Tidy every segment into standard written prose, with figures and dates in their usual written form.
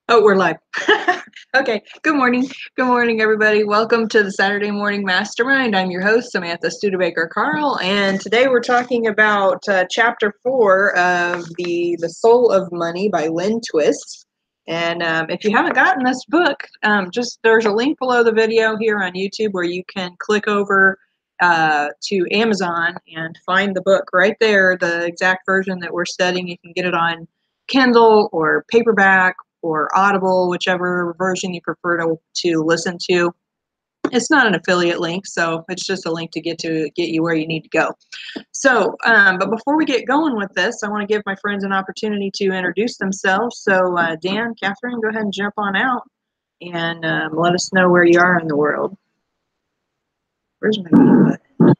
Oh, we're live. Okay. Good morning. Good morning, everybody. Welcome to the Saturday Morning Mastermind. I'm your host, Samantha Studebaker-Carl, and today we're talking about Chapter 4 of the Soul of Money by Lynne Twist. And if you haven't gotten this book, there's a link below the video here on YouTube where you can click over to Amazon and find the book right there, the exact version that we're studying. You can get it on Kindle or paperback or Audible, whichever version you prefer to listen to. It's not an affiliate link, so it's just a link to get you where you need to go. So, but before we get going with this, I want to give my friends an opportunity to introduce themselves. So, Dan, Catherine, go ahead and jump on out and let us know where you are in the world. Where's my mute button?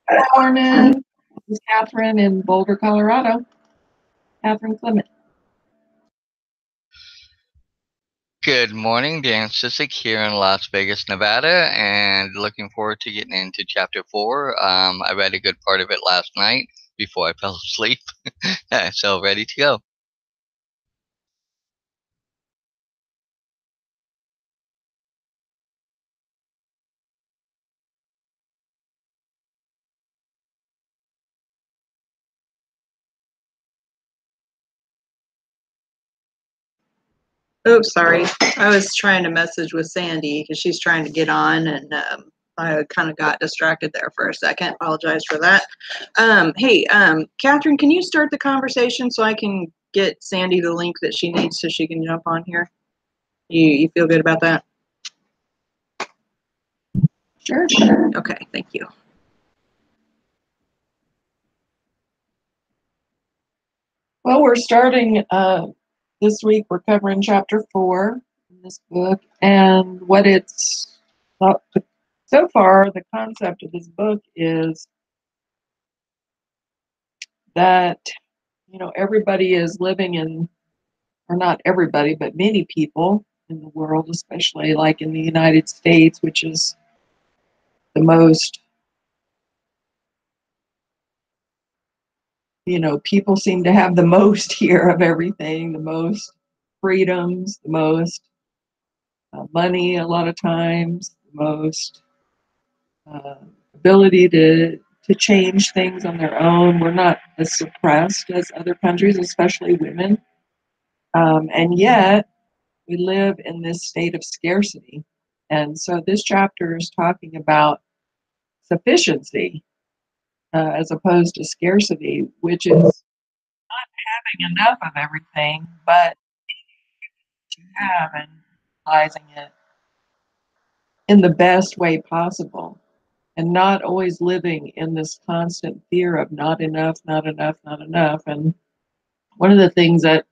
Good morning. This is Catherine in Boulder, Colorado. Catherine Clement. Good morning, Dan Sissick here in Las Vegas, Nevada, and looking forward to getting into Chapter 4. I read a good part of it last night before I fell asleep, so ready to go. Oops, sorry. I was trying to message with Sandy because she's trying to get on, and I kind of got distracted there for a second. Apologize for that. Hey, Catherine, can you start the conversation so I can get Sandy the link that she needs so she can jump on here? You feel good about that? Sure. Okay, thank you. Well, we're starting this week. We're covering Chapter 4 in this book, and what it's so far. The concept of this book is that everybody is living in, or not everybody, but many people in the world, especially like in the United States, which is the most. People seem to have the most here of everything, the most freedoms, the most money a lot of times, the most ability to change things on their own. We're not as suppressed as other countries, especially women. And yet, we live in this state of scarcity. And so this chapter is talking about sufficiency as opposed to scarcity, which is having enough of everything, but you have and utilizing it in the best way possible, and not always living in this constant fear of not enough, not enough, not enough. And one of the things that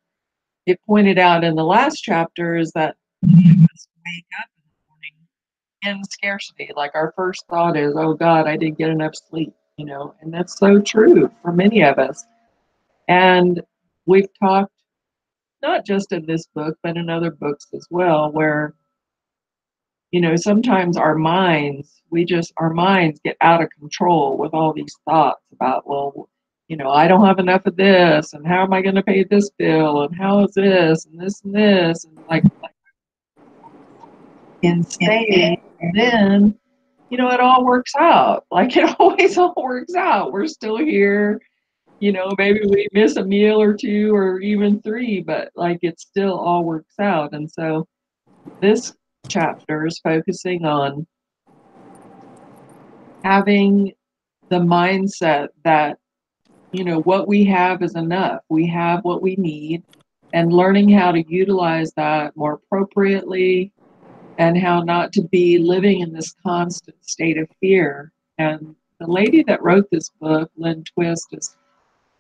it pointed out in the last chapter is that we must wake up in the morning in scarcity. Like our first thought is, oh God, I didn't get enough sleep, and that's so true for many of us. And we've talked not just in this book, but in other books as well, where, sometimes our minds get out of control with all these thoughts about, well, I don't have enough of this, and how am I going to pay this bill, and how is this, and this, and this, and like insane. And then, it all works out. Like it always all works out. We're still here. Maybe we miss a meal or two or even three, but like it still all works out. And so this chapter is focusing on having the mindset that, what we have is enough. We have what we need, and learning how to utilize that more appropriately, and how not to be living in this constant state of fear. And the lady that wrote this book, Lynne Twist, is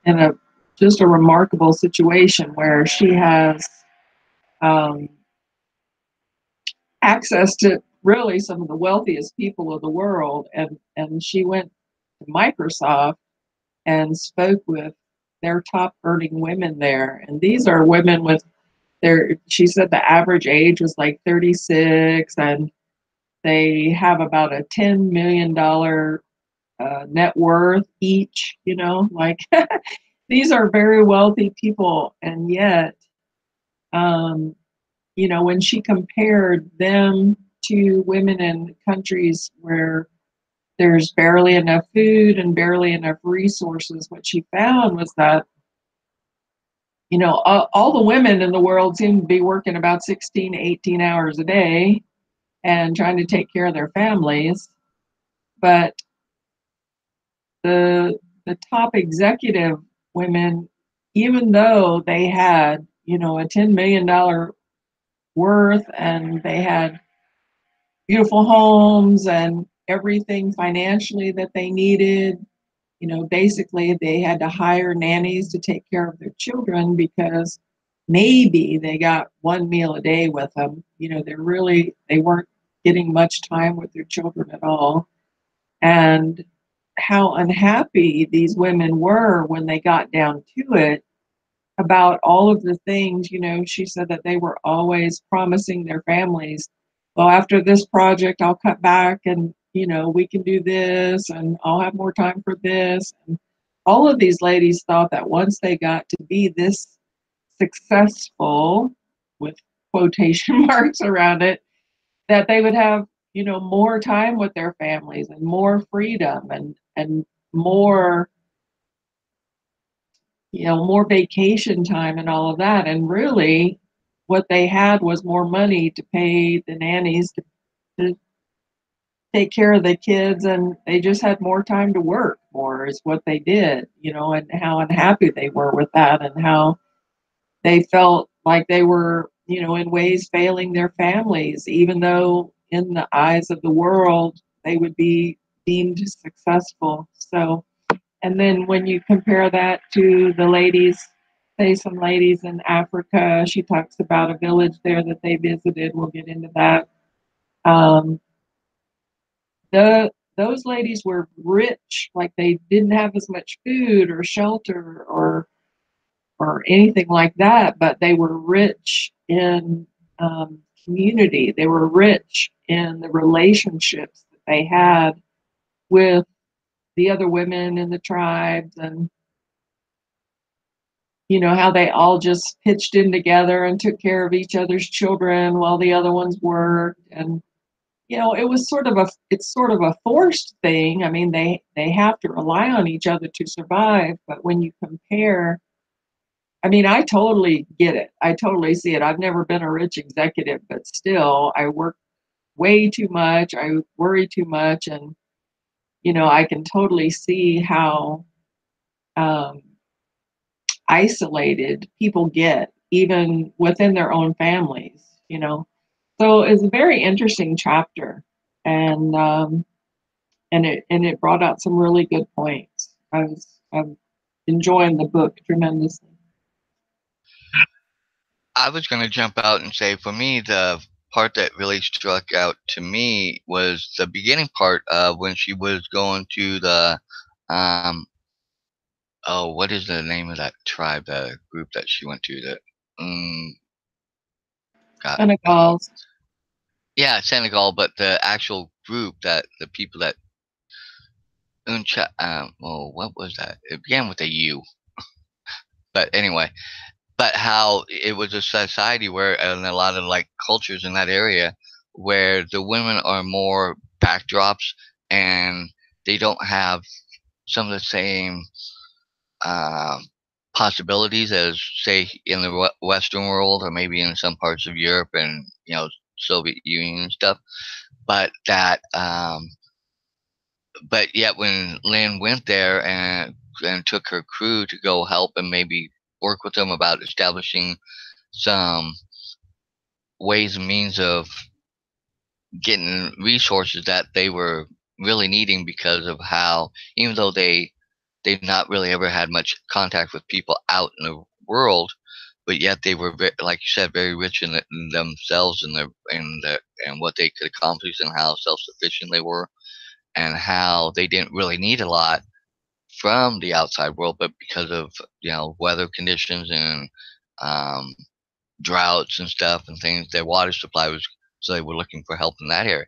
in just a remarkable situation where she has access to really some of the wealthiest people of the world, and she went to Microsoft and spoke with their top earning women there, and these are women with she said the average age was like 36, and they have about a $10 million net worth each, like these are very wealthy people, and yet when she compared them to women in countries where there's barely enough food and barely enough resources, what she found was that, all the women in the world seem to be working about 16, 18 hours a day and trying to take care of their families. But the top executive women, even though they had, a $10 million worth, and they had beautiful homes and everything financially that they needed, basically they had to hire nannies to take care of their children because maybe they got one meal a day with them. They weren't getting much time with their children at all. And how unhappy these women were when they got down to it about all of the things. She said that they were always promising their families, well, after this project, I'll cut back and, we can do this and I'll have more time for this. And all of these ladies thought that once they got to be this successful, with quotation marks around it, that they would have, more time with their families and more freedom and more, more vacation time and all of that. And really, what they had was more money to pay the nannies to take care of the kids, and they just had more time to work more, is what they did, and how unhappy they were with that, and how they felt like they were, in ways failing their families, even though in the eyes of the world they would be deemed successful. So, and then when you compare that to the ladies, say some ladies in Africa, she talks about a village there that they visited. We'll get into that. Um, those ladies were rich, like they didn't have as much food or shelter or anything like that, but they were rich in community. They were rich in the relationships that they had with the other women in the tribes, and how they all just pitched in together and took care of each other's children while the other ones worked. And it's sort of a forced thing. I mean, they have to rely on each other to survive, but when you compare, I mean, I totally get it. I totally see it. I've never been a rich executive, but still, I work way too much. I worry too much. And, I can totally see how um, isolated people get, even within their own families. So it's a very interesting chapter. And it brought out some really good points. I'm enjoying the book tremendously. I was going to jump out and say, for me, the part that really struck out to me was the beginning part of when she was going to the, oh, what is the name of that tribe, the group that she went to? God, Senegal. yeah, Senegal, but the actual group, that the people that well, what was that? It began with a U, but anyway, but how it was a society where, and a lot of like cultures in that area, where the women are more backdrops, and they don't have some of the same uh, possibilities as, say, in the Western world, or maybe in some parts of Europe and, Soviet Union and stuff. But that, but yet when Lynn went there and took her crew to go help and maybe work with them about establishing some ways and means of getting resources that they were really needing, because of how, even though they not really ever had much contact with people out in the world, but yet they were like you said, very rich in themselves and and what they could accomplish, and how self-sufficient they were, and how they didn't really need a lot from the outside world, but because of, weather conditions and um, droughts and stuff and things, their water supply was, so they were looking for help in that area.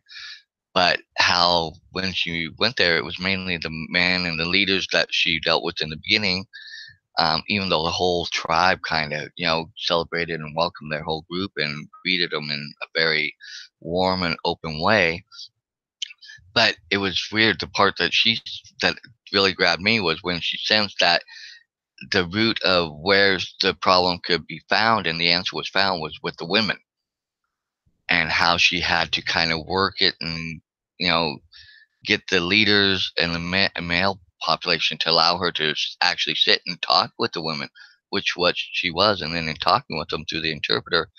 But how when she went there, it was mainly the men and the leaders that she dealt with in the beginning, even though the whole tribe kind of, celebrated and welcomed their whole group and greeted them in a very warm and open way. But it was weird. The part that really grabbed me was when she sensed that the root of where the problem could be found and the answer was found was with the women, and how she had to kind of work it and, you know, get the leaders and the male population to allow her to actually sit and talk with the women, which what she was. And then in talking with them through the interpreter,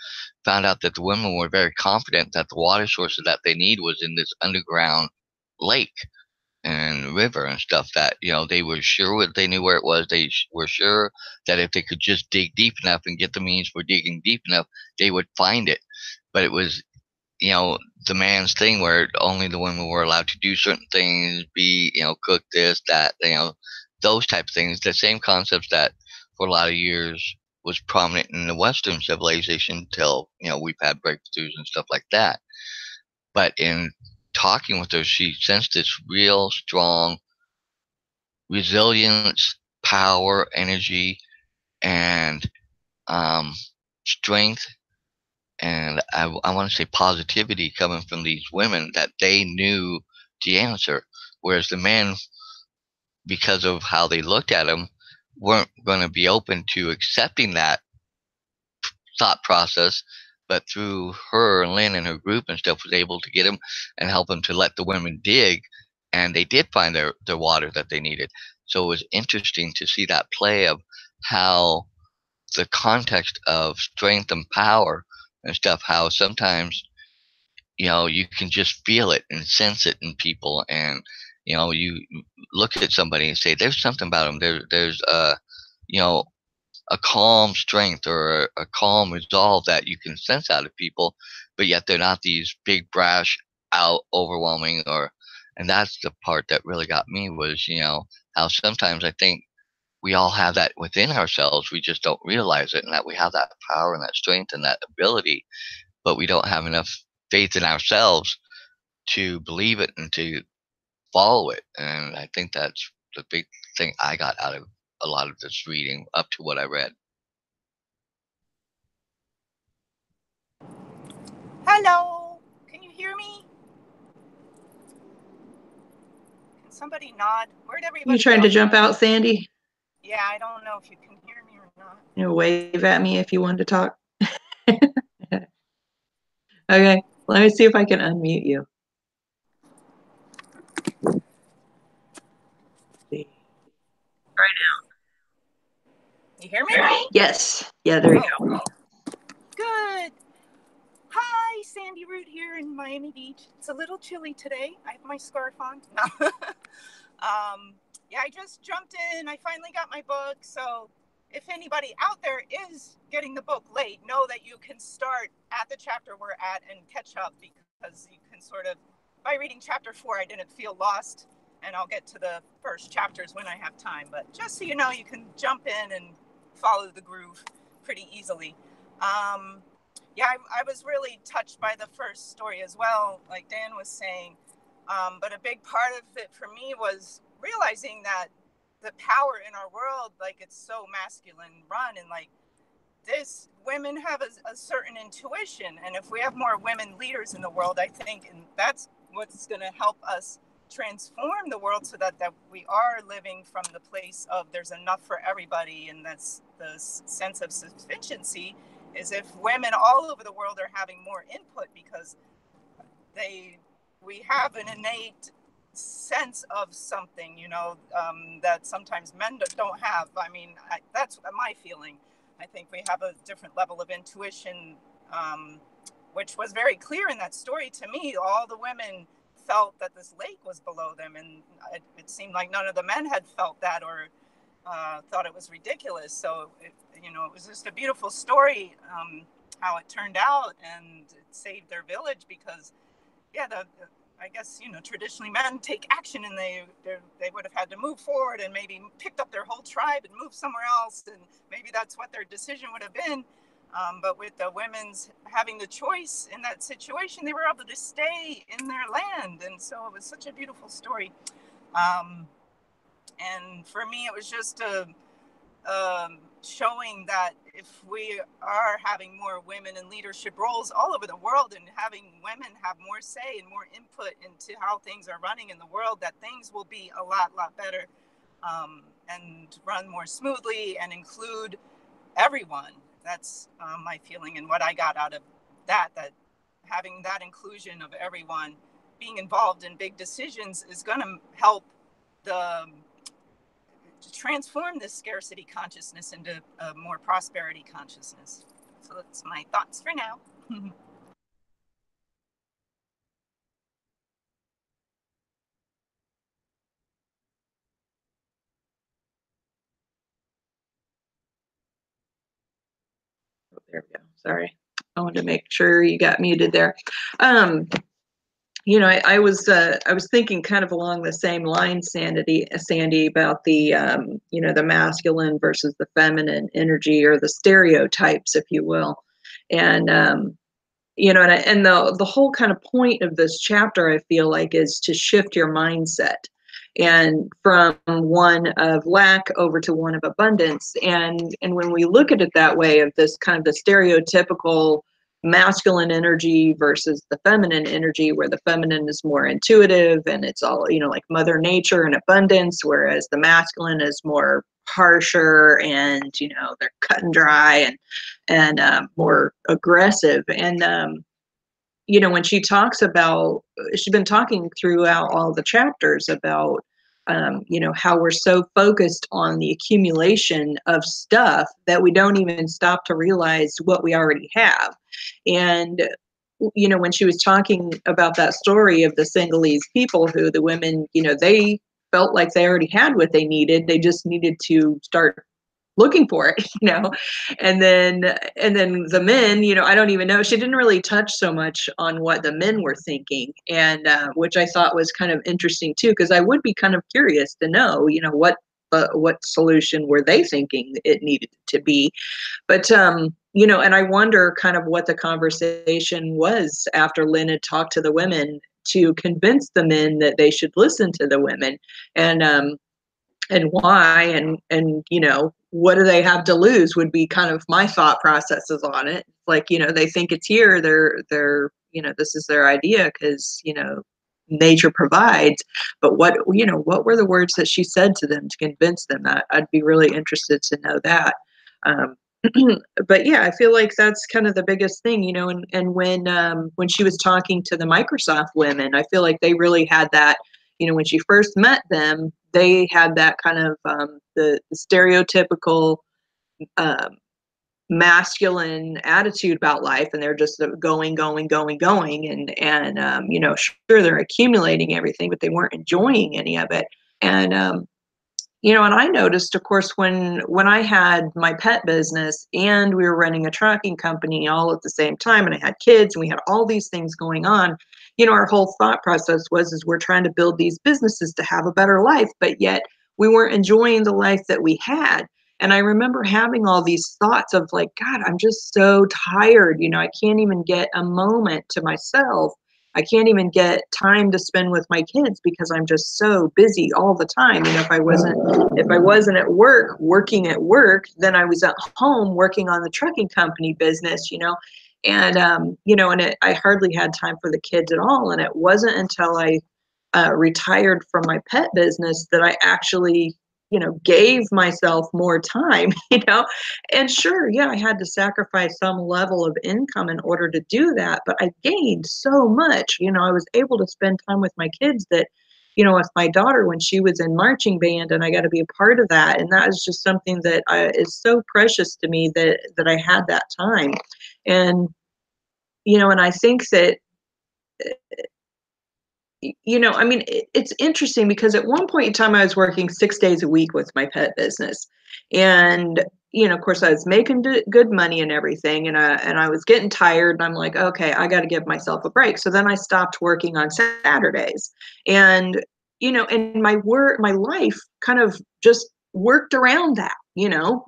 found out that the women were very confident that the water sources that they need was in this underground lake and river and stuff, that they were sure they knew where it was. They were sure that if they could just dig deep enough and get the means for digging deep enough, they would find it. But it was, the man's thing where only the women were allowed to do certain things, be, cook this, that, those type of things. The same concepts that for a lot of years was prominent in the Western civilization until, we've had breakthroughs and stuff like that. But in talking with her, she sensed this real strong resilience, power, energy, and strength, and I want to say positivity coming from these women, that they knew the answer, whereas the men, because of how they looked at him, weren't going to be open to accepting that thought process. But through her and Lynn and her group and stuff, was able to get them and help them to let the women dig, and they did find their water that they needed. So it was interesting to see that play of how the context of strength and power and stuff, how sometimes, you can just feel it and sense it in people. And, you look at somebody and say, there's something about them. There's you know, a calm strength or a calm resolve that you can sense out of people, but yet they're not these big, brash, out overwhelming, and that's the part that really got me was, how sometimes I think we all have that within ourselves. We just don't realize it, and that we have that power and that strength and that ability, but we don't have enough faith in ourselves to believe it and to follow it. And I think that's the big thing I got out of a lot of this reading up to what I read. Hello, can you hear me? Can somebody nod? Where'd everybody You trying go? to jump out, Sandy? Yeah, I don't know if you can hear me or not. Wave at me if you want to talk. Okay, let me see if I can unmute you. Right now. You hear me? Yes. Yeah, there you go. Good. Hi, Sandy Root here in Miami Beach. It's a little chilly today. I have my scarf on. No. Yeah, I just jumped in. I finally got my book. So if anybody out there is getting the book late, know that you can start at the chapter we're at and catch up, because you can sort of, by reading chapter 4, I didn't feel lost, and I'll get to the first chapters when I have time. But just so you know, you can jump in and follow the groove pretty easily. Yeah, I was really touched by the first story as well, like Dan was saying. But a big part of it for me was realizing that the power in our world, like, it's so masculine run, and like this, women have a certain intuition. And if we have more women leaders in the world, I think, and that's what's going to help us transform the world, so that we are living from the place of there's enough for everybody. And that's the sense of sufficiency, is if women all over the world are having more input, because we have an innate sense of something, that sometimes men don't have. I mean, that's my feeling. I think we have a different level of intuition, which was very clear in that story to me. All the women felt that this lake was below them, and it seemed like none of the men had felt that, or thought it was ridiculous. So it was just a beautiful story, how it turned out, and it saved their village, because I guess traditionally men take action, and they would have had to move forward and maybe picked up their whole tribe and moved somewhere else, and maybe that's what their decision would have been. But with the women's having the choice in that situation, they were able to stay in their land, and so it was such a beautiful story. And for me, it was just a showing that if we are having more women in leadership roles all over the world and having women have more say and more input into how things are running in the world, that things will be a lot better and run more smoothly and include everyone. That's my feeling, and what I got out of that having that inclusion of everyone being involved in big decisions is going to help to transform this scarcity consciousness into a more prosperity consciousness. So that's my thoughts for now. There we go. Sorry. I wanted to make sure you got muted there. I was thinking kind of along the same line, Sandy, about the the masculine versus the feminine energy, or the stereotypes, if you will. And the whole kind of point of this chapter, I feel like, is to shift your mindset, and from one of lack over to one of abundance. And when we look at it that way, of this kind of the stereotypical masculine energy versus the feminine energy, where the feminine is more intuitive and it's all, like Mother Nature and abundance, whereas the masculine is more harsher and, they're cut and dry and more aggressive. And when she talks about, she's been talking throughout all the chapters about how we're so focused on the accumulation of stuff that we don't even stop to realize what we already have. And when she was talking about that story of the Sinhalese people, who the women, they felt like they already had what they needed, they just needed to start looking for it, and then the men, I don't even know, she didn't really touch so much on what the men were thinking, and which I thought was kind of interesting too, because I would be kind of curious to know, what solution were they thinking it needed to be. But and I wonder kind of what the conversation was after Lynne had talked to the women to convince the men that they should listen to the women, and why, and what do they have to lose, would be kind of my thought processes on it. Like, they think it's here, they're this is their idea, because nature provides. But what were the words that she said to them to convince them? I'd be really interested to know that. But yeah, I feel like that's kind of the biggest thing, and when she was talking to the Microsoft women, I feel like they really had that, when she first met them, they had that kind of the stereotypical masculine attitude about life, and they're just going, and sure, they're accumulating everything, but they weren't enjoying any of it. And and I noticed, of course, when I had my pet business and we were running a trucking company all at the same time, and I had kids and we had all these things going on, our whole thought process was we're trying to build these businesses to have a better life, but yet we weren't enjoying the life that we had. And I remember having all these thoughts of like, God, I'm just so tired. I can't even get a moment to myself. I can't even get time to spend with my kids because I'm just so busy all the time. If I wasn't at work, working at work, then I was at home working on the trucking company business, and, I hardly had time for the kids at all. And it wasn't until I retired from my pet business that I actually, gave myself more time, and sure, yeah, I had to sacrifice some level of income in order to do that, but I gained so much. I was able to spend time with my kids that, with my daughter when she was in marching band, and I got to be a part of that. And that is just something that is so precious to me, that I had that time. And, and I think that, I mean, it's interesting because at one point in time, I was working 6 days a week with my pet business. And, of course, I was making good money and everything. And I was getting tired. And I'm like, okay, I got to give myself a break. So then I stopped working on Saturdays. And, and my life kind of just worked around that.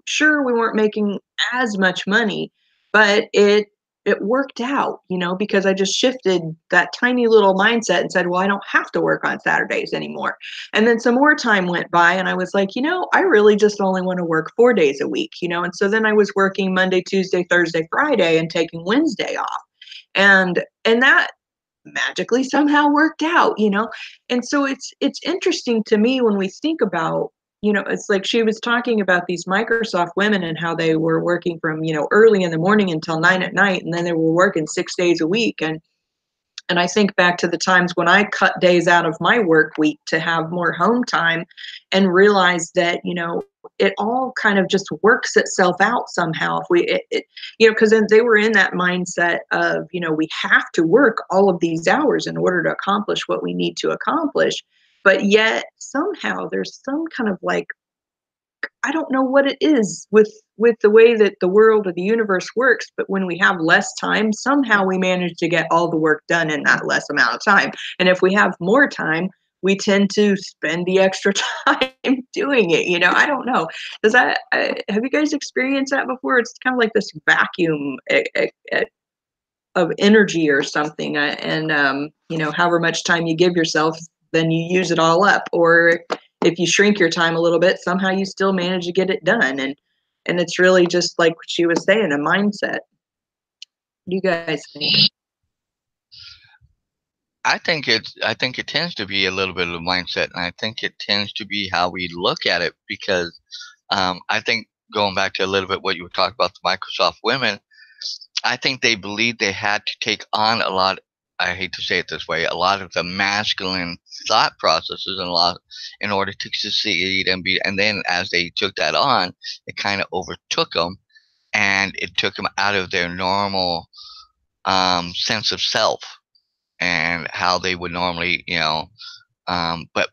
Sure, we weren't making as much money, but it it worked out, because I just shifted that tiny little mindset and said, well, I don't have to work on Saturdays anymore. And then some more time went by and I was like, I really just only want to work 4 days a week, and so then I was working Monday, Tuesday, Thursday, Friday, and taking Wednesday off. And that magically somehow worked out. And so it's interesting to me when we think about, it's like she was talking about these Microsoft women and how they were working from, early in the morning until 9 at night, and then they were working 6 days a week. And I think back to the times when I cut days out of my work week to have more home time and realized that, it all kind of just works itself out somehow. If because then they were in that mindset of, we have to work all of these hours in order to accomplish what we need to accomplish. But yet somehow there's some kind of like, I don't know what it is with the way that the world or the universe works, but when we have less time, somehow we manage to get all the work done in that less amount of time. And if we have more time, we tend to spend the extra time doing it. I don't know. Have you guys experienced that before? It's kind of like this vacuum of energy or something. However much time you give yourself, then you use it all up. Or if you shrink your time a little bit, somehow you still manage to get it done. And it's really just like what she was saying, a mindset. What do you guys think? I think it tends to be a little bit of a mindset, and I think it tends to be how we look at it, because I think going back to a little bit what you were talking about, the Microsoft women, I think they believed they had to take on a lot. I hate to say it this way, a lot of the masculine thought processes and a lot in order to succeed and then as they took that on, it kind of overtook them, and it took them out of their normal sense of self and how they would normally, but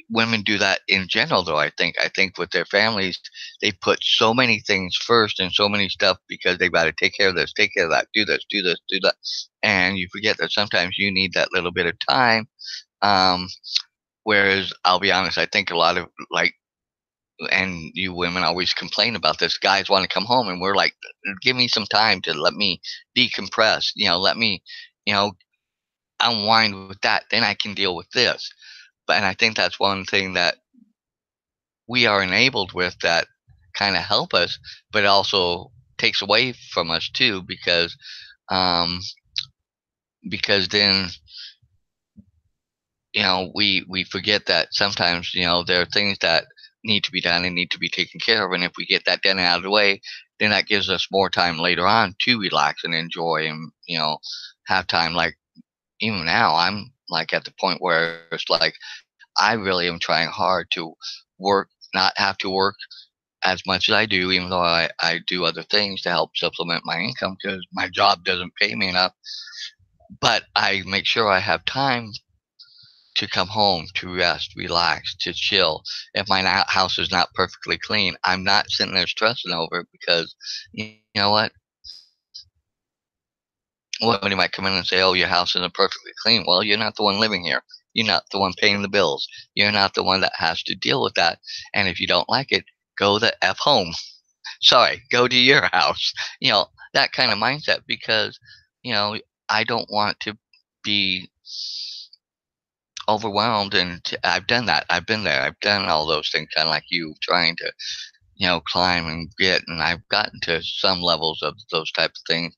women do that in general, though. I think with their families, they put so many things first and so many stuff because they've got to take care of this, take care of that, do this, do this, do that, and you forget that sometimes you need that little bit of time. Um, Whereas I'll be honest, I think a lot of like, and you women always complain about this. Guys want to come home, and we're like, give me some time to let me decompress. Let me, you know, unwind with that. Then I can deal with this. And I think that's one thing that we are enabled with that kind of help us, but also takes away from us too, um, because then we forget that sometimes there are things that need to be done and need to be taken care of, and if we get that done and out of the way, then that gives us more time later on to relax and enjoy and have time. Like even now, I'm like at the point where it's like I really am trying hard to work, not have to work as much as I do, even though I do other things to help supplement my income because my job doesn't pay me enough. But I make sure I have time to come home, to rest, relax, to chill. If my house is not perfectly clean, I'm not sitting there stressing over it because you know what? Somebody might come in and say, "Oh, your house isn't perfectly clean." Well, you're not the one living here. You're not the one paying the bills. You're not the one that has to deal with that. And if you don't like it, go the F home. Sorry, go to your house. That kind of mindset because, you know, I don't want to be overwhelmed. And I've done that. I've been there. I've done all those things, kind of like you, trying to climb and get, and I've gotten to some levels of those types of things,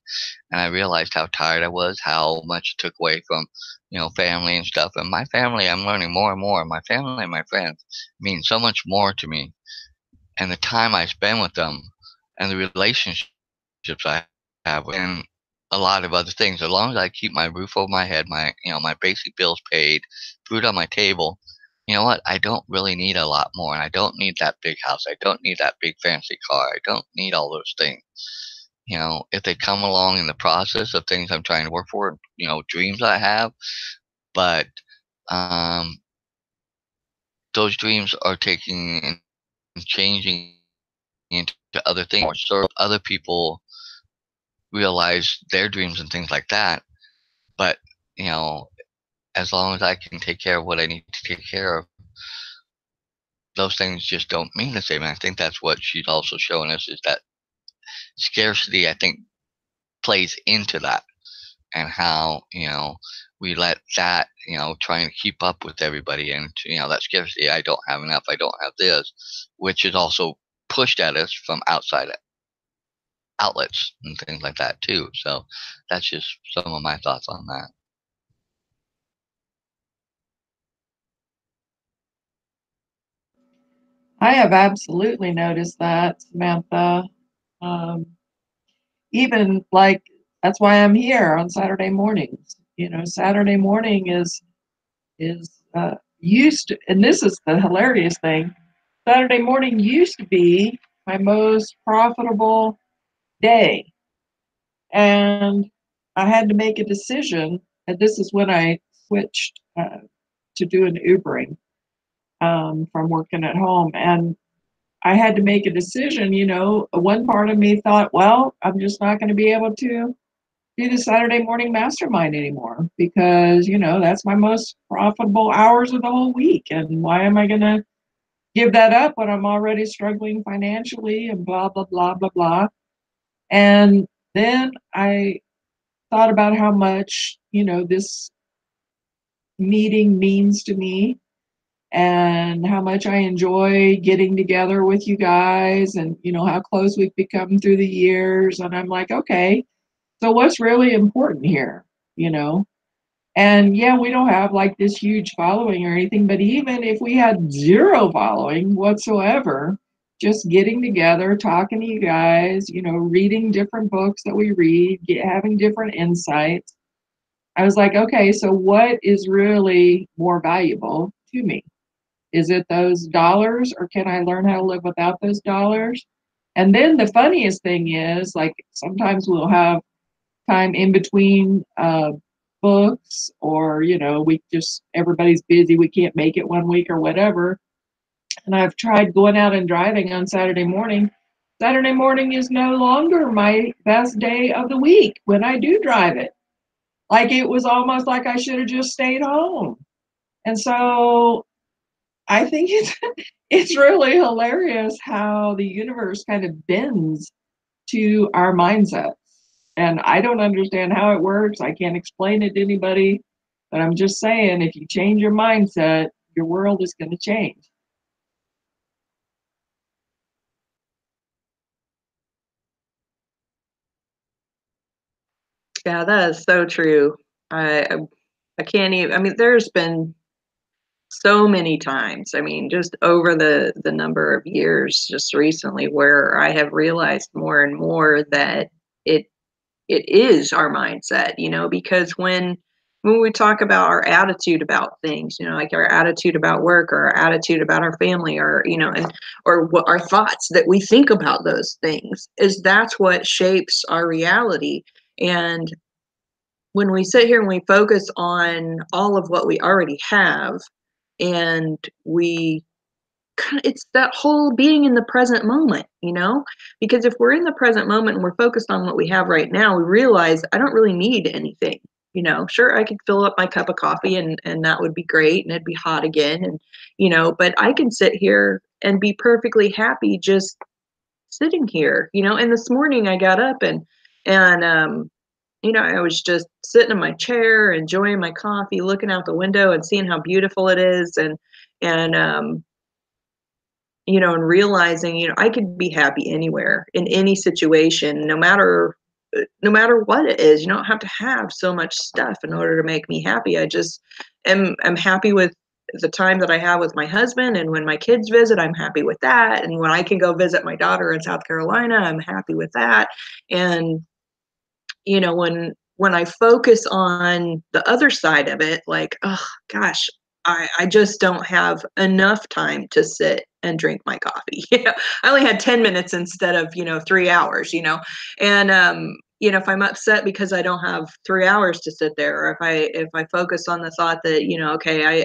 and I realized how tired I was, how much it took away from, family and stuff. And my family, I'm learning more and more. My family and my friends mean so much more to me, and the time I spend with them, and the relationships I have, and a lot of other things. As long as I keep my roof over my head, my basic bills paid, food on my table, you know what? I don't really need a lot more, and I don't need that big house. I don't need that big fancy car. I don't need all those things. If they come along in the process of things I'm trying to work for, dreams I have, but um, those dreams are taking and changing into other things, or serve other people realize their dreams and things like that. But you know, as long as I can take care of what I need to take care of, those things just don't mean the same. And I think that's what she's also showing us is that scarcity, I think, plays into that, and how, we let that, trying to keep up with everybody, and, that scarcity, I don't have enough, I don't have this, which is also pushed at us from outside outlets and things like that too. So that's just some of my thoughts on that. I have absolutely noticed that, Samantha. Um, Even like that's why I'm here on Saturday mornings. Saturday morning is used to, and this is the hilarious thing. Saturday morning used to be my most profitable day, and I had to make a decision. And this is when I switched to doing Ubering from working at home, and I had to make a decision. One part of me thought, well, I'm just not going to be able to do the Saturday morning mastermind anymore because, that's my most profitable hours of the whole week. And why am I going to give that up when I'm already struggling financially and blah, blah, blah, blah, blah. And then I thought about how much, this meeting means to me and how much I enjoy getting together with you guys and, how close we've become through the years. And I'm like, okay, so what's really important here, you know? And yeah, we don't have like this huge following or anything, but even if we had zero following whatsoever, just getting together, talking to you guys, reading different books that we read, having different insights. I was like, okay, so what is really more valuable to me? Is it those dollars, or can I learn how to live without those dollars? And then the funniest thing is, like, sometimes we'll have time in between books, or we just, everybody's busy, we can't make it one week or whatever. And I've tried going out and driving on Saturday morning. Saturday morning is no longer my best day of the week when I do drive it. Like, it was almost like I should have just stayed home. And so I think it's really hilarious how the universe kind of bends to our mindsets. And I don't understand how it works. I can't explain it to anybody, but I'm just saying, if you change your mindset, your world is going to change. Yeah, that is so true. I can't even. I mean, there's been so many times. I mean, just over the number of years, just recently, where I have realized more and more that it it is our mindset. Because when we talk about our attitude about things, like our attitude about work, or our attitude about our family, or and or what our thoughts that we think about those things, is that's what shapes our reality. And when we sit here and we focus on all of what we already have, and we it's that whole being in the present moment, because if we're in the present moment and we're focused on what we have right now, we realize I don't really need anything. Sure, I could fill up my cup of coffee, and that would be great, and it'd be hot again, and but I can sit here and be perfectly happy just sitting here. And this morning I got up, and I was just sitting in my chair, enjoying my coffee, looking out the window and seeing how beautiful it is, and realizing, I could be happy anywhere, in any situation, no matter what it is. You don't have to have so much stuff in order to make me happy. I just am happy with the time that I have with my husband, and when my kids visit, I'm happy with that. And when I can go visit my daughter in South Carolina, I'm happy with that. And when I focus on the other side of it, like, oh gosh, I just don't have enough time to sit and drink my coffee. I only had 10 minutes instead of 3 hours. And if I'm upset because I don't have 3 hours to sit there, or if I focus on the thought that okay,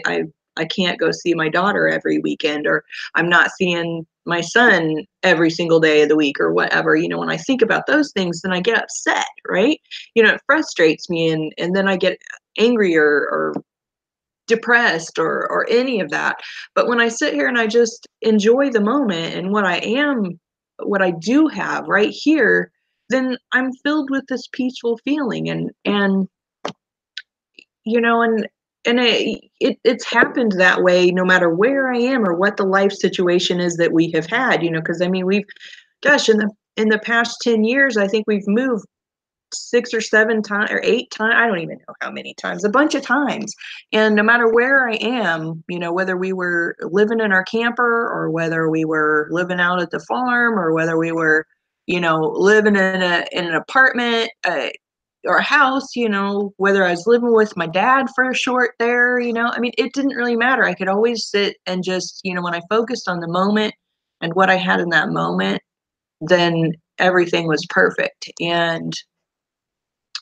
I can't go see my daughter every weekend, or I'm not seeing my son every single day of the week, or whatever, when I think about those things, then I get upset, right? It frustrates me, and then I get angry, or depressed, or any of that. But when I sit here and I just enjoy the moment and what I do have right here, then I'm filled with this peaceful feeling. And you know, and it's happened that way no matter where I am or what the life situation is that we have had, you know, because I mean, gosh, in the past 10 years, I think we've moved 6 or 7 times or 8 times. I don't even know how many times, a bunch of times. And no matter where I am, you know, whether we were living in our camper or whether we were living out at the farm or whether we were, you know, living in an apartment, or a house, you know, whether I was living with my dad for a short there, you know, I mean, it didn't really matter. I could always sit and just, you know, when I focused on the moment and what I had in that moment, then everything was perfect. And,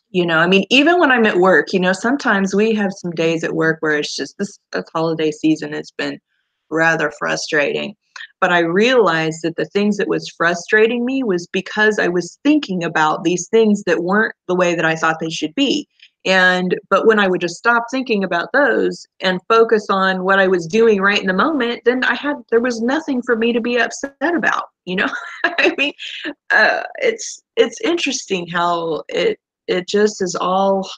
you know, I mean, even when I'm at work, you know, sometimes we have some days at work where it's just this holiday season has been rather frustrating. But I realized that the things that was frustrating me was because I was thinking about these things that weren't the way that I thought they should be. But when I would just stop thinking about those and focus on what I was doing right in the moment, then there was nothing for me to be upset about, you know? I mean, it's interesting how it just is all,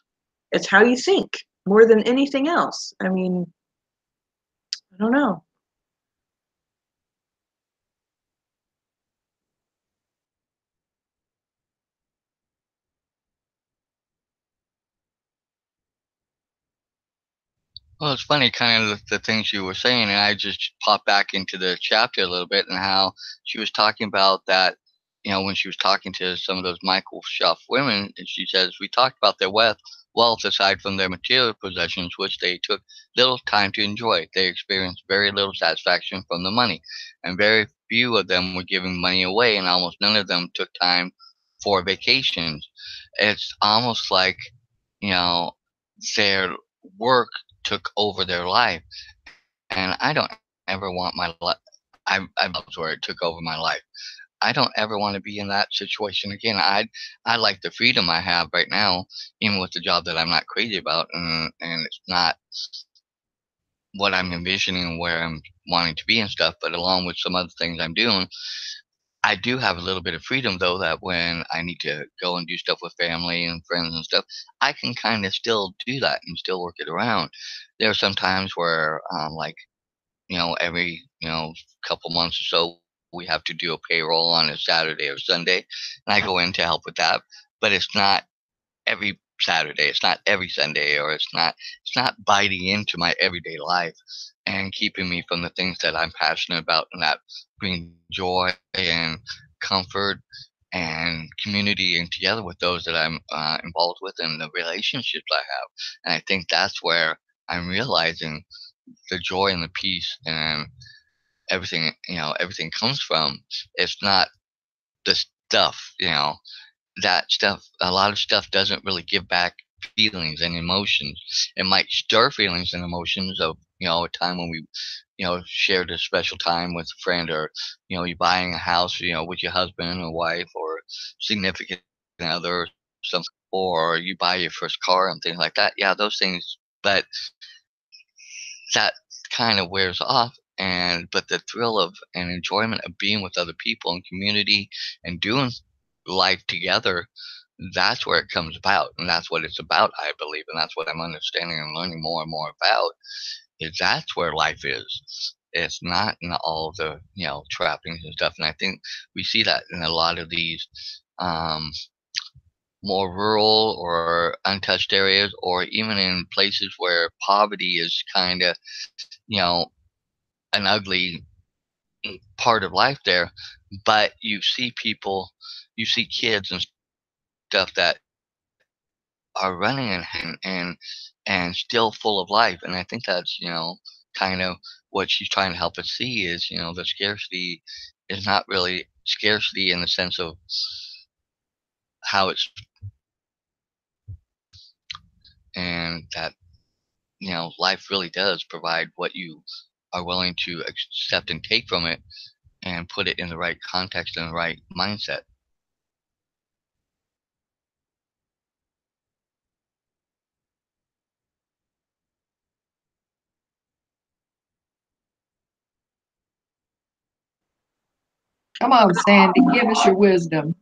it's how you think more than anything else. I mean, I don't know. Well, it's funny, kind of the things you were saying, and I just popped back into the chapter a little bit, and how she was talking about that. You know, when she was talking to some of those Michael Schuff women, and she says we talked about their wealth aside from their material possessions, which they took little time to enjoy. They experienced very little satisfaction from the money, and very few of them were giving money away, and almost none of them took time for vacations. It's almost like, you know, their work took over their life, and I don't ever want my life. I loved where it took over my life. I don't ever want to be in that situation again. I like the freedom I have right now, even with the job that I'm not crazy about, and it's not what I'm envisioning and where I'm wanting to be and stuff. But along with some other things I'm doing, I do have a little bit of freedom though, that when I need to go and do stuff with family and friends and stuff, I can kind of still do that and still work it around. There are some times where, like, you know, every, you know, couple months or so, we have to do a payroll on a Saturday or Sunday, and I go in to help with that. But it's not every Saturday, it's not every Sunday, or it's not biting into my everyday life and keeping me from the things that I'm passionate about and that bring joy and comfort and community and together with those that I'm involved with in the relationships I have. And I think that's where I'm realizing the joy and the peace and everything, you know, everything comes from. It's not the stuff, you know, that stuff, a lot of stuff doesn't really give back feelings and emotions. It might stir feelings and emotions of, you know, a time when we, you know, shared a special time with a friend, or, you know, you buying a house, you know, with your husband or wife or significant other or something, or you buy your first car and things like that. Yeah, those things, but that kind of wears off. And but the thrill of and enjoyment of being with other people and community and doing life together, that's where it comes about, and that's what it's about, I believe, and that's what I'm understanding and learning more and more about, is that's where life is. It's not in all of the, you know, trappings and stuff. And I think we see that in a lot of these um more rural or untouched areas, or even in places where poverty is kind of, you know, an ugly part of life there. But you see people, you see kids and stuff that are running and still full of life. And I think that's, you know, kind of what she's trying to help us see is, you know, the scarcity is not really scarcity in the sense of how it's, and that, you know, life really does provide what you are willing to accept and take from it, and put it in the right context and the right mindset. Come on, Sandy, give us your wisdom.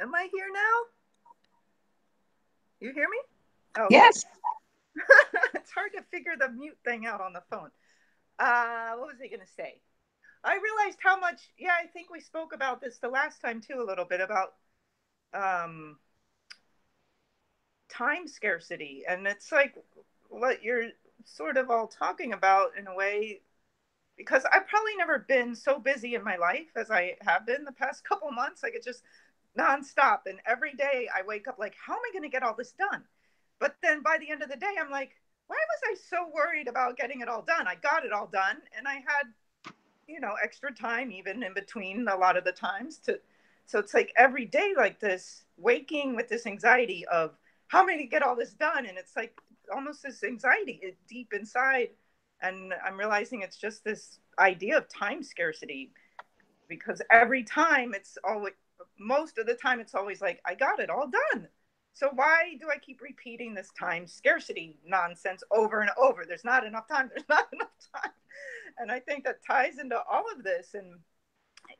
Am I here now? You hear me? Oh, Yes. it's hard to figure the mute thing out on the phone. What was I going to say? I realized how much, I think we spoke about this the last time too, a little bit about time scarcity. And it's like what you're sort of all talking about in a way, because I've probably never been so busy in my life as I have been the past couple months. Like it's just nonstop. And every day I wake up like, how am I going to get all this done? But then by the end of the day, I'm like, why was I so worried about getting it all done? I got it all done. And I had, extra time even in between a lot of the times so it's like every day like this, waking with this anxiety of how am I going to get all this done? And it's like almost this anxiety deep inside. And I'm realizing it's just this idea of time scarcity, because every time it's always, most of the time it's always like, I got it all done. So why do I keep repeating this time scarcity nonsense over and over? There's not enough time. There's not enough time. And I think that ties into all of this. And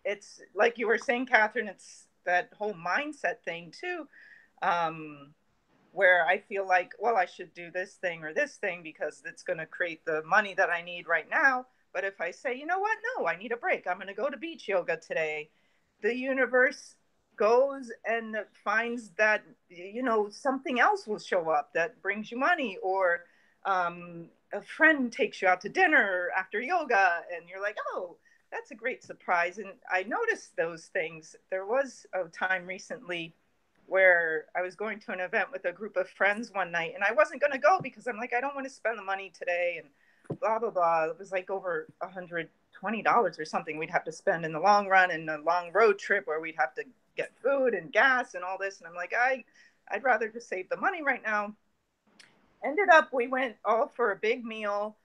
it's like you were saying, Catherine, it's that whole mindset thing too, where I feel like, well, I should do this thing or this thing because it's going to create the money that I need right now. But if I say, you know what? No, I need a break. I'm going to go to beach yoga today. The universe goes and finds that, something else will show up that brings you money, or a friend takes you out to dinner after yoga and you're like, oh, that's a great surprise. And I noticed those things. There was a time recently where I was going to an event with a group of friends one night, and I wasn't going to go because I'm like, I don't want to spend the money today, and blah, blah, blah. It was like over $120 or something we'd have to spend in the long run, and a long road trip where we'd have to get food and gas and all this. And I'm like, I'd rather just save the money right now. Ended up, we went all for a big meal.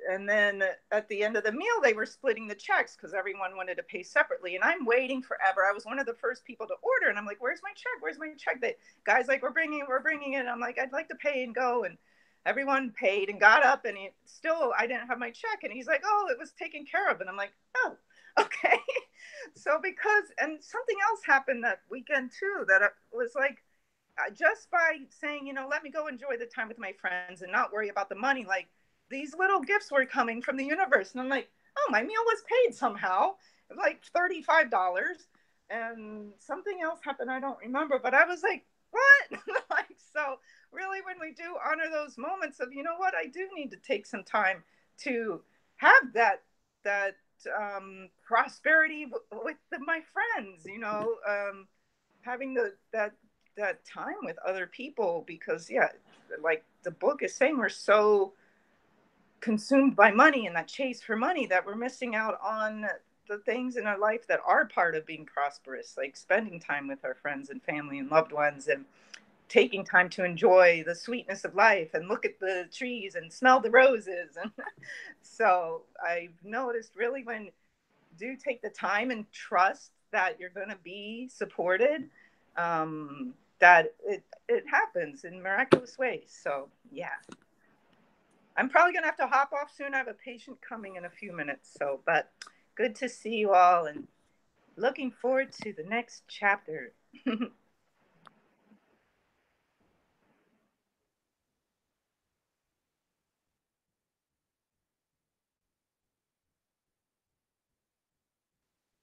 And then at the end of the meal, they were splitting the checks because everyone wanted to pay separately. And I'm waiting forever. I was one of the first people to order. And I'm like, where's my check? Where's my check? The guy's like, we're bringing it. And I'm like, I'd like to pay and go. And everyone paid and got up. And I didn't have my check. And he's like, oh, it was taken care of. And I'm like, oh, okay. So and something else happened that weekend too, that was like, just by saying, let me go enjoy the time with my friends and not worry about the money. Like, these little gifts were coming from the universe. And I'm like, oh, my meal was paid somehow. It was like $35. And something else happened. I don't remember. But I was like, what? So really, when we do honor those moments of, you know what, I do need to take some time to have that prosperity with my friends, having that time with other people. Because, like the book is saying, we're so consumed by money and that chase for money that we're missing out on the things in our life that are part of being prosperous, like spending time with our friends and family and loved ones, and taking time to enjoy the sweetness of life and look at the trees and smell the roses. And so I've noticed, really, when you do take the time and trust that you're going to be supported, that it happens in miraculous ways. So I'm probably going to have to hop off soon. I have a patient coming in a few minutes. But good to see you all, and looking forward to the next chapter.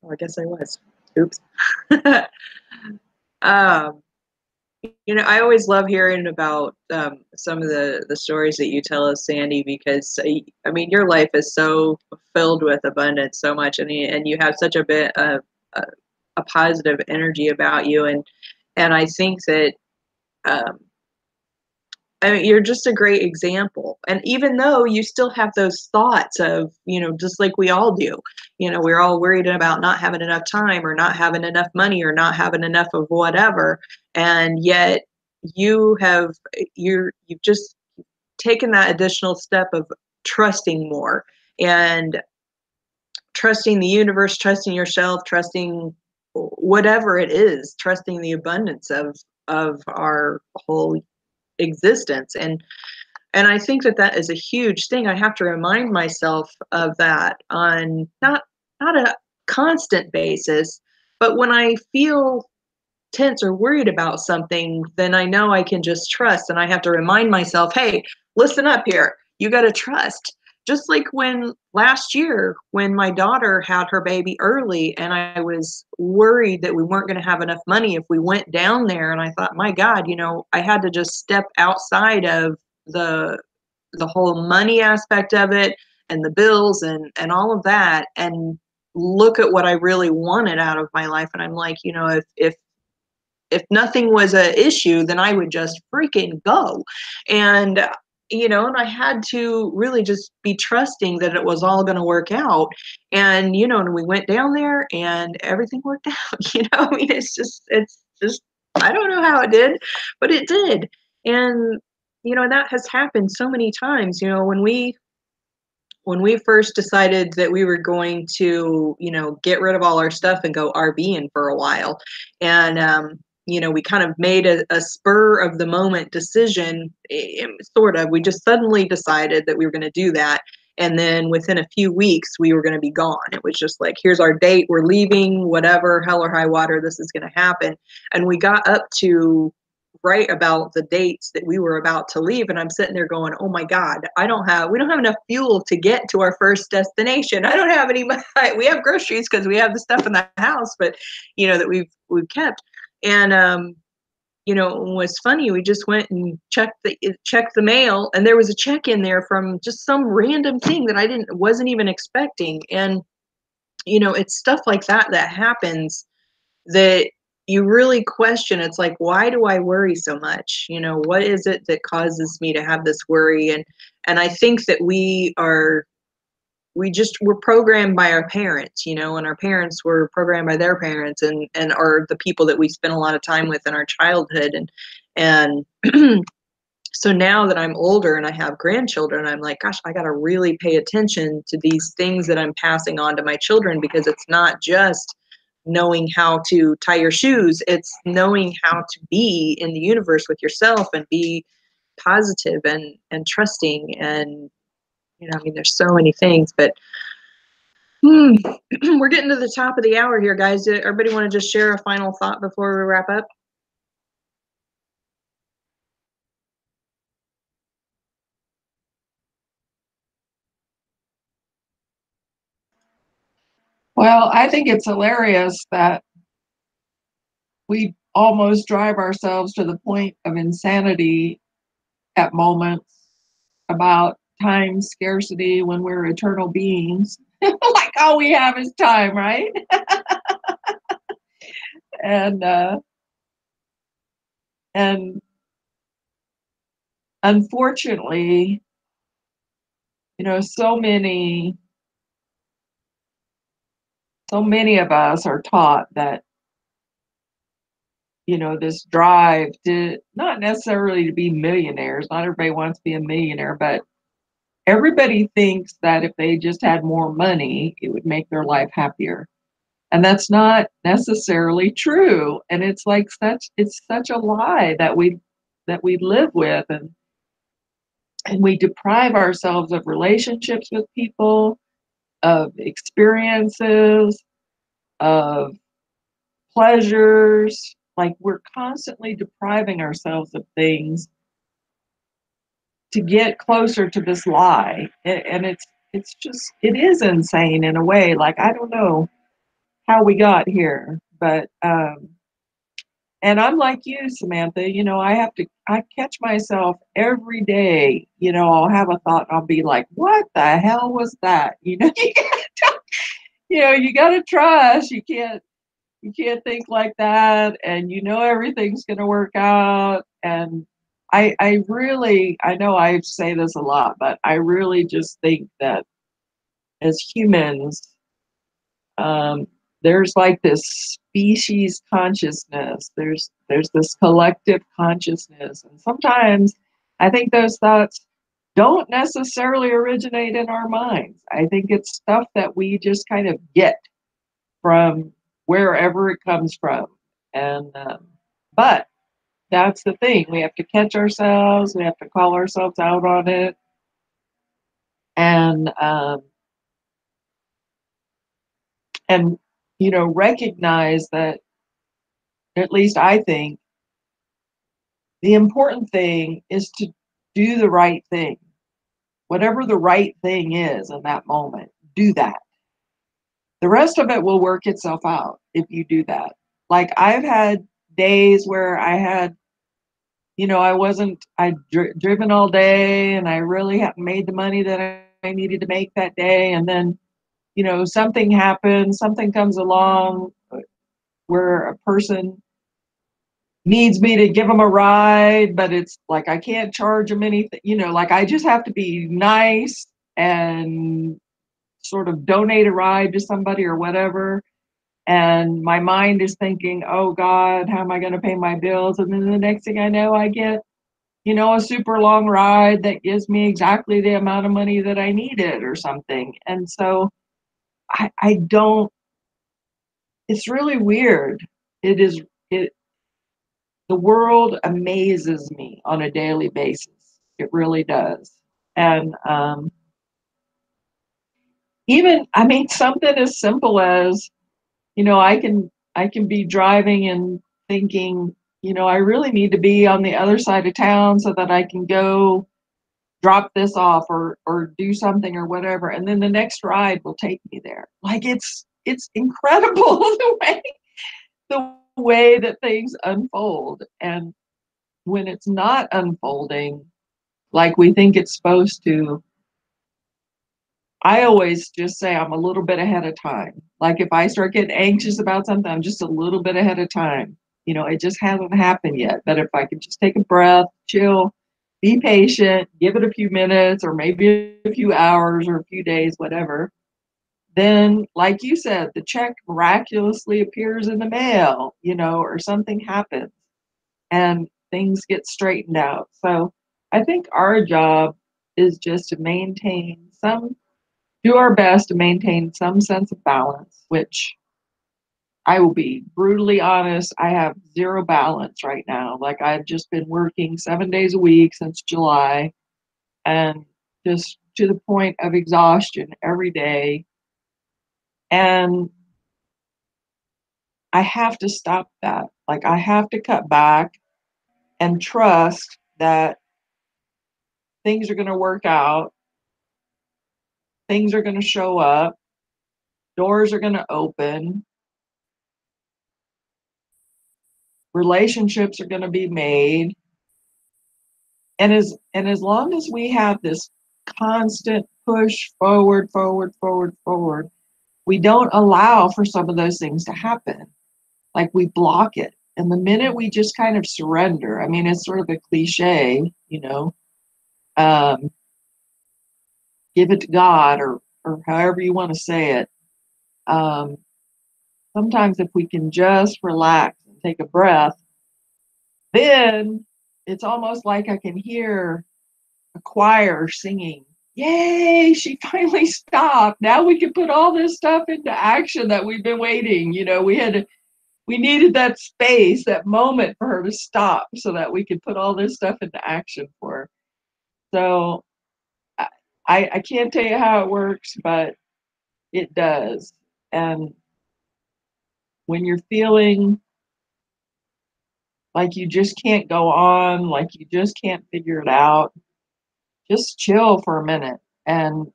Oh, I guess I was. Oops. I always love hearing about some of the stories that you tell us, Sandy, because your life is so filled with abundance, so much, and you have such a bit of a positive energy about you, and I think that you're just a great example. And even though you still have those thoughts of, just like we all do, we're all worried about not having enough time or not having enough money or not having enough of whatever. And yet you've just taken that additional step of trusting more, and trusting the universe, trusting yourself, trusting whatever it is, trusting the abundance of our whole existence. And I think that is a huge thing. I have to remind myself of that on not a constant basis. But when I feel tense or worried about something, then I know I can just trust, and I have to remind myself, hey, listen up here. You got to trust. Just like when last year, when my daughter had her baby early, and I was worried that we weren't going to have enough money if we went down there. And I thought, my God, I had to just step outside of the whole money aspect of it and the bills and all of that, and look at what I really wanted out of my life. And I'm like, if nothing was an issue, then I would just freaking go. And, and I had to really just be trusting that it was all going to work out. And, and we went down there and everything worked out, I mean, it's just, I don't know how it did, but it did. And, that has happened so many times, when we first decided that we were going to, get rid of all our stuff and go RVing for a while. And, we kind of made a spur of the moment decision, sort of. We just suddenly decided that we were going to do that. And then within a few weeks, we were going to be gone. It was just like, here's our date. We're leaving, whatever, hell or high water, this is going to happen. And we got up to right about the dates that we were about to leave, and I'm sitting there going, oh my God, we don't have enough fuel to get to our first destination. I don't have any money. We have groceries because we have the stuff in the house, but that we've kept. And it was funny, we just went and checked the mail, and there was a check in there from just some random thing that wasn't even expecting. And it's stuff like that happens that you really question. It's like, why do I worry so much? What is it that causes me to have this worry? And I think that we're programmed by our parents, and our parents were programmed by their parents, and are the people that we spent a lot of time with in our childhood. And so now that I'm older and I have grandchildren, I'm like, gosh, I got to really pay attention to these things that I'm passing on to my children, because it's not just knowing how to tie your shoes. It's knowing how to be in the universe with yourself and be positive and trusting. And, I mean, there's so many things, but we're getting to the top of the hour here, guys. Everybody want to just share a final thought before we wrap up? Well, I think it's hilarious that we almost drive ourselves to the point of insanity at moments about time scarcity when we're eternal beings. Like all we have is time, right? And unfortunately, so many of us are taught that, this drive to not necessarily to be millionaires. Not everybody wants to be a millionaire, but everybody thinks that if they just had more money, it would make their life happier. And that's not necessarily true. And it's such a lie that we live with, and we deprive ourselves of relationships with people, of experiences, of pleasures. Like, we're constantly depriving ourselves of things to get closer to this lie. And it is insane in a way. Like, I don't know how we got here, but and I'm like you, Samantha, I catch myself every day, I'll have a thought and I'll be like, what the hell was that? You gotta trust. You can't think like that, and everything's gonna work out. And I know I say this a lot, but I really just think that as humans, there's like this species consciousness. There's this collective consciousness, and sometimes I think those thoughts don't necessarily originate in our minds. I think it's stuff that we just kind of get from wherever it comes from. And but that's the thing. We have to catch ourselves. We have to call ourselves out on it. and recognize that, at least I think, the important thing is to do the right thing. Whatever the right thing is in that moment, do that. The rest of it will work itself out if you do that. Like, I've had days where I had, I'd driven all day and I really hadn't made the money that I needed to make that day. And then, something happens, something comes along where a person needs me to give them a ride, but it's like I can't charge them anything, like I just have to be nice and sort of donate a ride to somebody or whatever. And my mind is thinking, oh God, how am I going to pay my bills? And then the next thing I know, I get, a super long ride that gives me exactly the amount of money that I needed or something. And so I don't, it's really weird. It, the world amazes me on a daily basis. It really does. And something as simple as, I can be driving and thinking, I really need to be on the other side of town so that I can go drop this off or do something or whatever. And then the next ride will take me there. Like, it's incredible the way that things unfold. And when it's not unfolding like we think it's supposed to, I always just say I'm a little bit ahead of time. Like, if I start getting anxious about something, I'm just a little bit ahead of time. It just hasn't happened yet. But if I could just take a breath, chill, be patient, give it a few minutes or maybe a few hours or a few days, whatever, then, like you said, the check miraculously appears in the mail, or something happens and things get straightened out. So I think our job is just to do our best to maintain some sense of balance, which I will be brutally honest, I have zero balance right now. Like, I've just been working 7 days a week since July, and just to the point of exhaustion every day. And I have to stop that. Like, I have to cut back and trust that things are going to work out, things are going to show up, doors are going to open, relationships are going to be made. And as long as we have this constant push forward, forward, forward, forward, we don't allow for some of those things to happen. Like, we block it. And the minute we just kind of surrender, it's sort of a cliche, give it to God, or however you want to say it. Sometimes if we can just relax and take a breath, then it's almost like I can hear a choir singing, yay, she finally stopped. Now we can put all this stuff into action that we've been waiting. We needed that space, that moment for her to stop so that we could put all this stuff into action for her. So I can't tell you how it works, but it does. And when you're feeling like you just can't go on, like you just can't figure it out, just chill for a minute and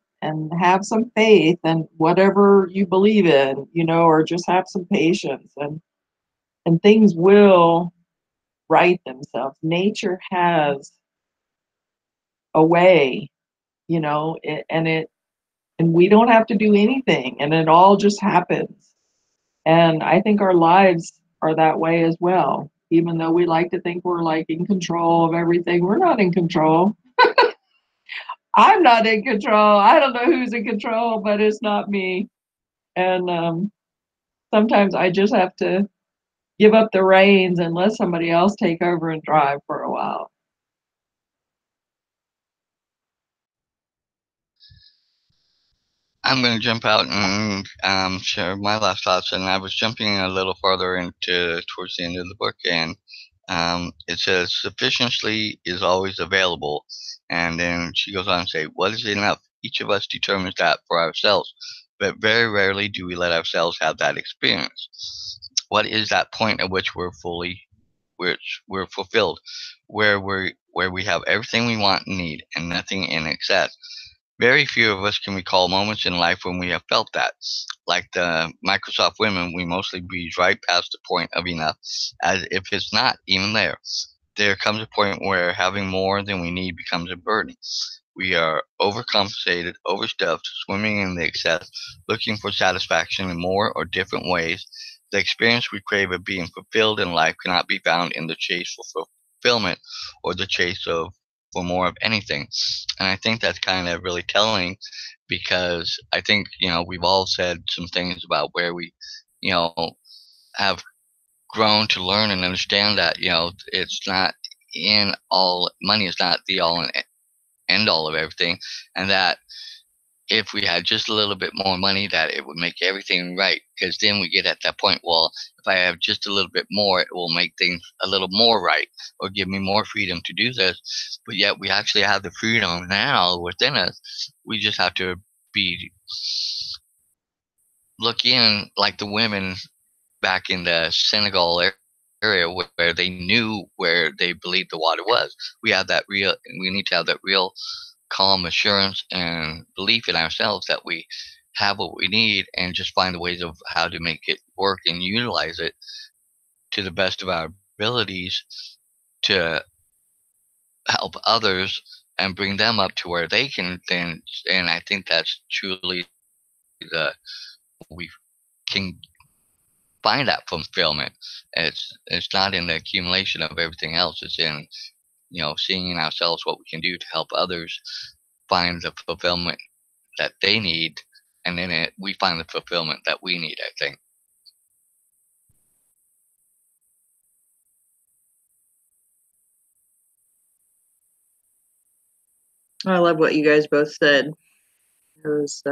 have some faith and whatever you believe in, or just have some patience, and things will right themselves. Nature has a way, and we don't have to do anything, and it all just happens. And I think our lives are that way as well. Even though we like to think we're like in control of everything, we're not in control. I'm not in control. I don't know who's in control, but it's not me. And sometimes I just have to give up the reins and let somebody else take over and drive for a while. I'm going to jump out and share my last thoughts. And I was jumping a little farther into towards the end of the book, and it says sufficiency is always available. And then she goes on to say, what is enough? Each of us determines that for ourselves. but very rarely do we let ourselves have that experience. What is that point at which we're fulfilled, where we have everything we want and need and nothing in excess? Very few of us can recall moments in life when we have felt that. Like the Microsoft women, we mostly breeze right past the point of enough, as if it's not even there. There comes a point where having more than we need becomes a burden. We are overcompensated, overstuffed, swimming in the excess, looking for satisfaction in more or different ways. The experience we crave of being fulfilled in life cannot be found in the chase for fulfillment or the chase for more of anything. And I think that's kind of really telling, because I think, we've all said some things about where we, you know, have grown to learn and understand that, it's not in all, money is not the all and end all of everything. And that if we had just a little bit more money, that it would make everything right. Because then we get at that point, well, if I have just a little bit more, it will make things a little more right, or give me more freedom to do this. But yet we actually have the freedom now within us. We just have to be look in like the women back in the Senegal area, where they knew where they believed the water was. We need to have that real calm assurance and belief in ourselves that we have what we need, and just find the ways of how to make it work and utilize it to the best of our abilities to help others and bring them up to where they can then. And I think that's truly we can find that fulfillment. It's not in the accumulation of everything else. It's in, seeing in ourselves what we can do to help others find the fulfillment that they need, and then we find the fulfillment that we need, I think. I love what you guys both said. It was,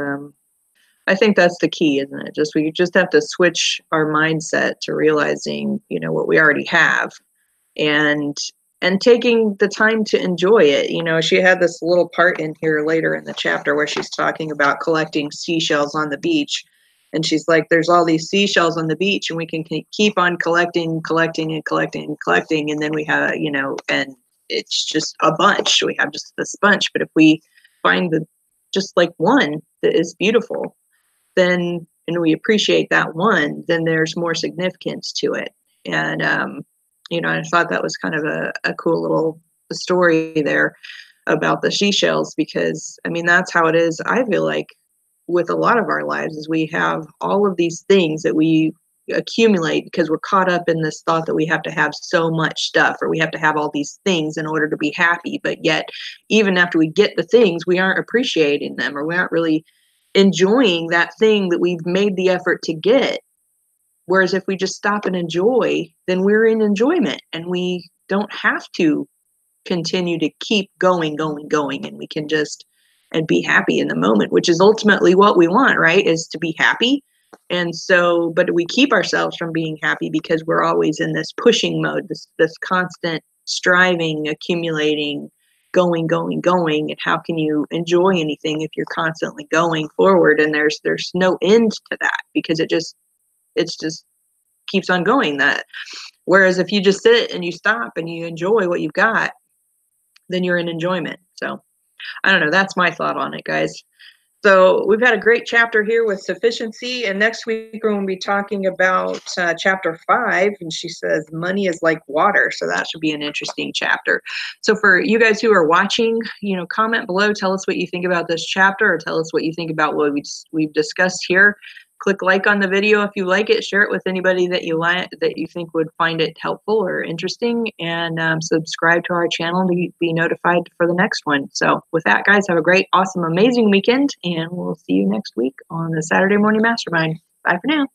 I think that's the key, isn't it? We just have to switch our mindset to realizing, what we already have, and taking the time to enjoy it. She had this little part in here later in the chapter where she's talking about collecting seashells on the beach. And she's like, there's all these seashells on the beach, and we can keep on collecting and collecting. And then we have, and it's just a bunch. We have just this bunch. But if we find just like one that is beautiful, then, and we appreciate that one, then there's more significance to it. And, I thought that was kind of a cool little story there about the seashells, because, that's how it is. I feel like with a lot of our lives is we have all of these things that we accumulate because we're caught up in this thought that we have to have so much stuff, or we have to have all these things in order to be happy. But yet, even after we get the things, we aren't appreciating them, or we aren't really enjoying that thing that we've made the effort to get. Whereas if we just stop and enjoy, then we're in enjoyment, and we don't have to continue to keep going, and we can just and be happy in the moment, which is ultimately what we want, right? Is to be happy. And so, but we keep ourselves from being happy because we're always in this pushing mode, this constant striving, accumulating, going. And how can you enjoy anything if you're constantly going forward? And there's no end to that, because it just keeps on going. That whereas if you just sit and you stop and you enjoy what you've got, then you're in enjoyment. So I don't know, that's my thought on it, guys. So we've had a great chapter here with sufficiency, and next week we're going to be talking about chapter 5, and she says money is like water. So that should be an interesting chapter. So for you guys who are watching, comment below, tell us what you think about this chapter, or tell us what you think about what we've discussed here. Click like on the video if you like it. Share it with anybody that you like, that you think would find it helpful or interesting, and subscribe to our channel to be notified for the next one. So with that, guys, have a great, awesome, amazing weekend, and we'll see you next week on the Saturday Morning Mastermind. Bye for now.